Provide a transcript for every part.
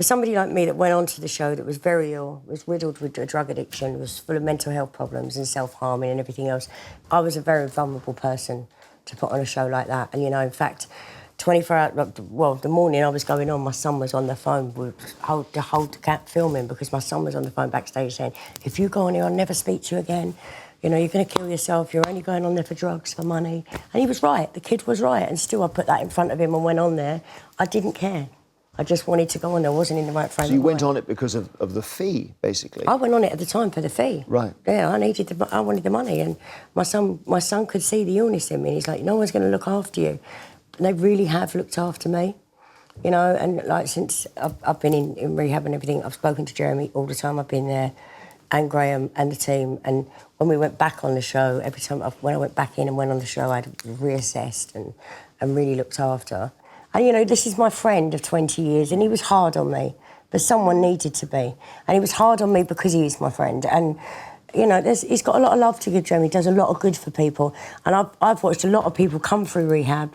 for somebody like me that went onto the show that was very ill, was riddled with a drug addiction, was full of mental health problems and self-harming and everything else, I was a very vulnerable person to put on a show like that. And, you know, in fact, 24 hours, well, the morning I was going on, my son was on the phone with hold the cat filming because my son was on the phone backstage saying, if you go on here, I'll never speak to you again. You know, you're going to kill yourself. You're only going on there for drugs, for money. And he was right. The kid was right. And still I put that in front of him and went on there. I didn't care. I just wanted to go on there. I wasn't in the right frame of mind. So you went on it because of the fee, basically? I went on it at the time for the fee. Right. Yeah, I wanted the money. And my son could see the illness in me. And he's like, no one's going to look after you. And they really have looked after me, you know, and like since I've been in rehab and everything, I've spoken to Jeremy all the time I've been there, and Graham and the team. And when we went back on the show, every time when I went back in and went on the show, I'd reassessed and really looked after. And, you know, this is my friend of 20 years, and he was hard on me, but someone needed to be. And he was hard on me because he is my friend. And, you know, he's got a lot of love to give Jeremy. He does a lot of good for people. And I've watched a lot of people come through rehab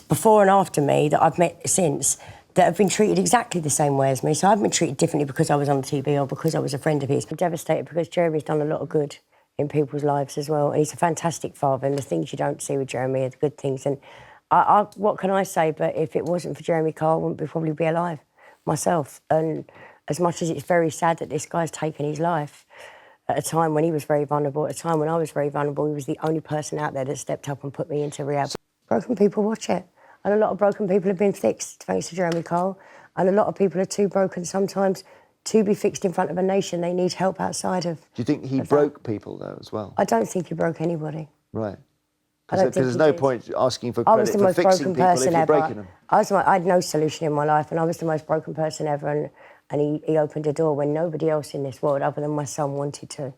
before and after me that I've met since that have been treated exactly the same way as me. So I've been treated differently because I was on TV or because I was a friend of his. I'm devastated because Jeremy's done a lot of good in people's lives as well. And he's a fantastic father, and the things you don't see with Jeremy are the good things. And what can I say? But if it wasn't for Jeremy Kyle, I wouldn't probably be alive myself. And as much as it's very sad that this guy's taken his life at a time when he was very vulnerable, at a time when I was very vulnerable, he was the only person out there that stepped up and put me into rehab. Broken people watch it. And a lot of broken people have been fixed, thanks to Jeremy Kyle. And a lot of people are too broken sometimes to be fixed in front of a nation. They need help outside of... Do you think he broke people, though, as well? I don't think he broke anybody. Right. Because there's no point asking for credit for fixing people if you're breaking them. I had no solution in my life, and I was the most broken person ever, and he opened a door when nobody else in this world, other than my son, wanted to.